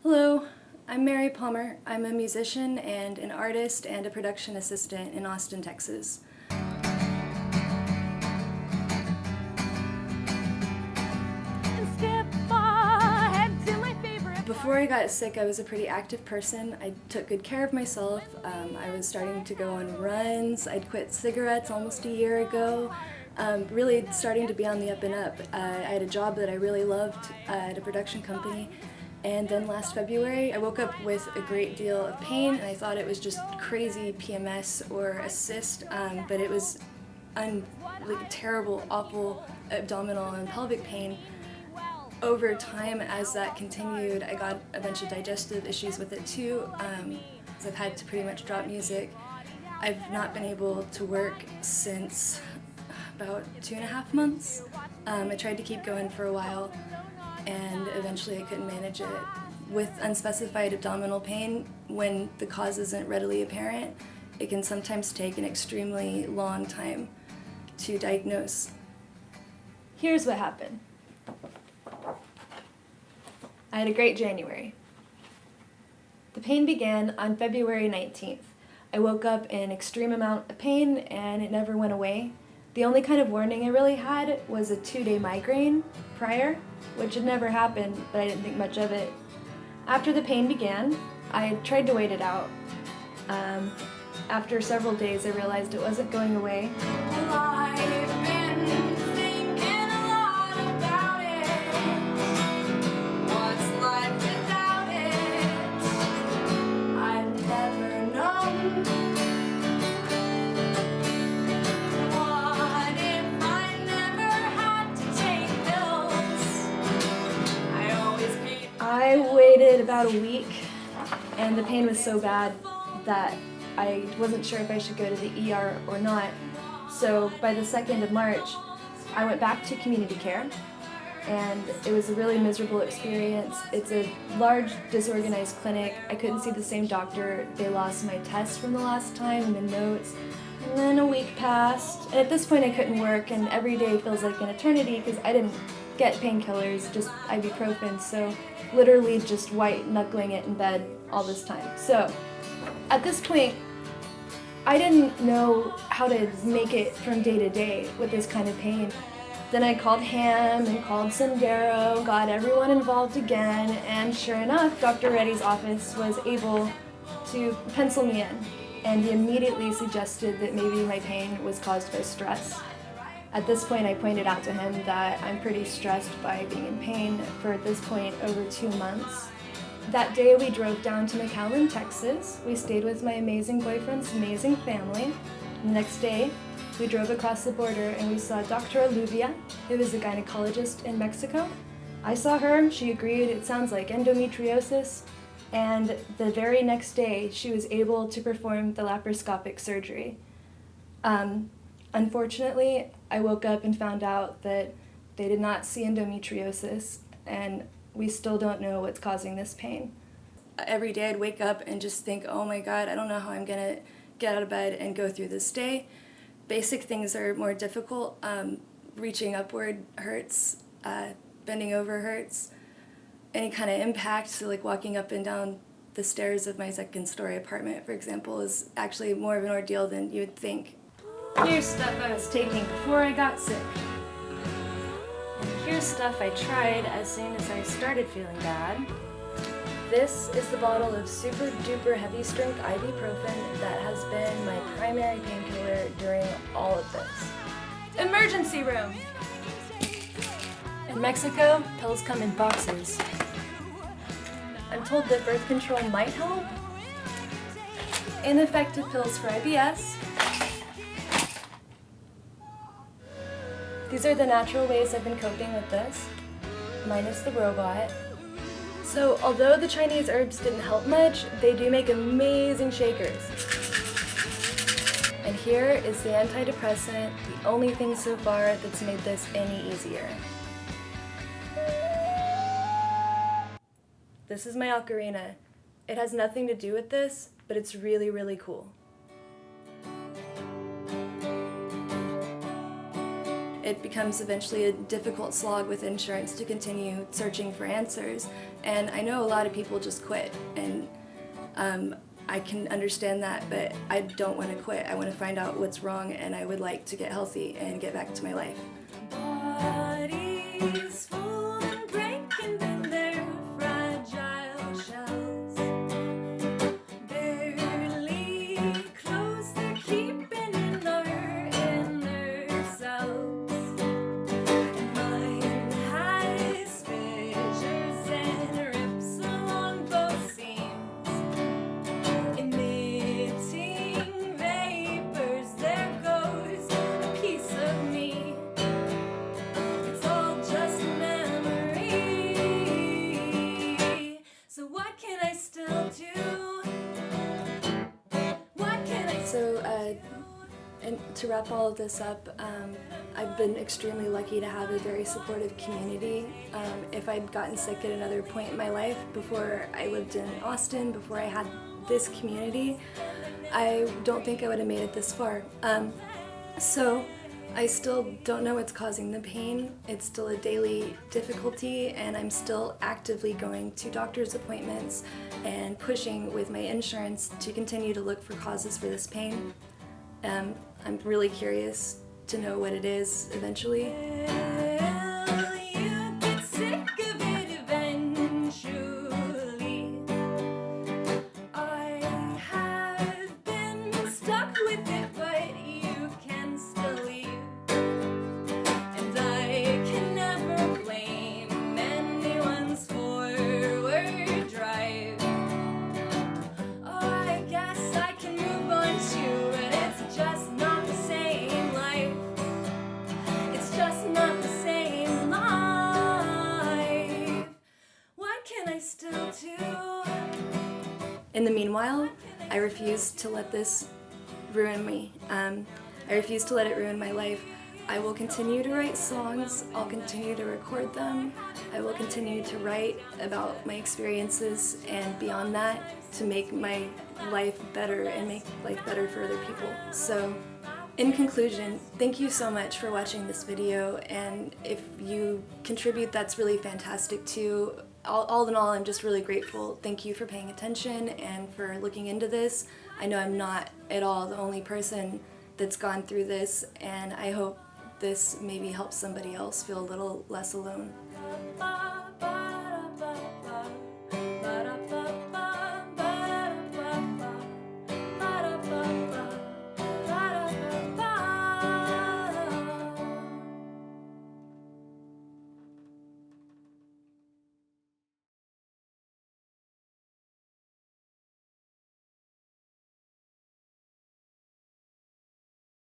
Hello, I'm Merri Palmer. I'm a musician and an artist and a production assistant in Austin, Texas. Before I got sick, I was a pretty active person. I took good care of myself. I was starting to go on runs. I'd quit cigarettes almost a year ago. Really starting to be on the up and up. I had a job that I really loved at a production company. And then last February, I woke up with a great deal of pain, and I thought it was just crazy PMS or a cyst, but it was terrible, awful abdominal and pelvic pain. Over time, as that continued, I got a bunch of digestive issues with it too. I've had to pretty much drop music. I've not been able to work since about 2.5 months. I tried to keep going for a while, and eventually I couldn't manage it. With unspecified abdominal pain, when the cause isn't readily apparent, it can sometimes take an extremely long time to diagnose. Here's what happened. I had a great January. The pain began on February 19th. I woke up in an extreme amount of pain and it never went away. The only kind of warning I really had was a 2-day migraine prior, which had never happened, but I didn't think much of it. After the pain began, I tried to wait it out. After several days, I realized it wasn't going away. I waited about a week, and the pain was so bad that I wasn't sure if I should go to the ER or not. So by the 2nd of March, I went back to community care, and it was a really miserable experience. It's a large, disorganized clinic. I couldn't see the same doctor. They lost my test from the last time and the notes. And then a week passed, and at this point I couldn't work, and every day feels like an eternity because I didn't get painkillers, just ibuprofen, so literally just white knuckling it in bed all this time. So at this point, I didn't know how to make it from day to day with this kind of pain. Then I called Ham and called Sendero, got everyone involved again, and sure enough, Dr. Reddy's office was able to pencil me in, and he immediately suggested that maybe my pain was caused by stress. At this point, I pointed out to him that I'm pretty stressed by being in pain for, at this point, over 2 months. That day, we drove down to McAllen, Texas. We stayed with my amazing boyfriend's amazing family. The next day, we drove across the border and we saw Dr. Olivia, who is a gynecologist in Mexico. I saw her, she agreed it sounds like endometriosis, and the very next day, she was able to perform the laparoscopic surgery. Unfortunately, I woke up and found out that they did not see endometriosis, and we still don't know what's causing this pain. Every day I'd wake up and just think, oh my God, I don't know how I'm gonna get out of bed and go through this day. Basic things are more difficult. Reaching upward hurts, bending over hurts. Any kind of impact, so like walking up and down the stairs of my 2nd-story apartment, for example, is actually more of an ordeal than you would think. Here's stuff I was taking before I got sick. And here's stuff I tried as soon as I started feeling bad. This is the bottle of super duper heavy strength ibuprofen that has been my primary painkiller during all of this. Emergency room! In Mexico, pills come in boxes. I'm told that birth control might help. Ineffective pills for IBS. These are the natural ways I've been coping with this, minus the robot. So although the Chinese herbs didn't help much, they do make amazing shakers. And here is the antidepressant, the only thing so far that's made this any easier. This is my ocarina. It has nothing to do with this, but it's really, really cool. it becomes eventually a difficult slog with insurance to continue searching for answers. And I know a lot of people just quit, and I can understand that, but I don't want to quit. I want to find out what's wrong, and I would like to get healthy and get back to my life. Bodies full and breaking in their fragile shells, barely close, they're keeping in our inner selves. And mine has fissures and rips along both seams, emitting vapors. There goes a piece of me. It's all just memory. So what can I still do? What can I? And to wrap all of this up, I've been extremely lucky to have a very supportive community. If I'd gotten sick at another point in my life, before I lived in Austin, before I had this community, I don't think I would have made it this far. So I still don't know what's causing the pain. It's still a daily difficulty, and I'm still actively going to doctor's appointments and pushing with my insurance to continue to look for causes for this pain. I'm really curious to know what it is eventually. Will you get sick of it eventually? I have been stuck with it, but you can still leave. And I can never blame anyone's forward drive. Oh, I guess I can move on too, but it's just not the same life. It's just not the same life. What can I still do? In the meanwhile, I refuse to let this ruin me. I refuse to let it ruin my life. I will continue to write songs. I'll continue to record them. I will continue to write about my experiences, and beyond that, to make my life better and make life better for other people. So, in conclusion, thank you so much for watching this video, and if you contribute, that's really fantastic too. All in all, I'm just really grateful. Thank you for paying attention and for looking into this. I know I'm not at all the only person that's gone through this, and I hope this maybe helps somebody else feel a little less alone.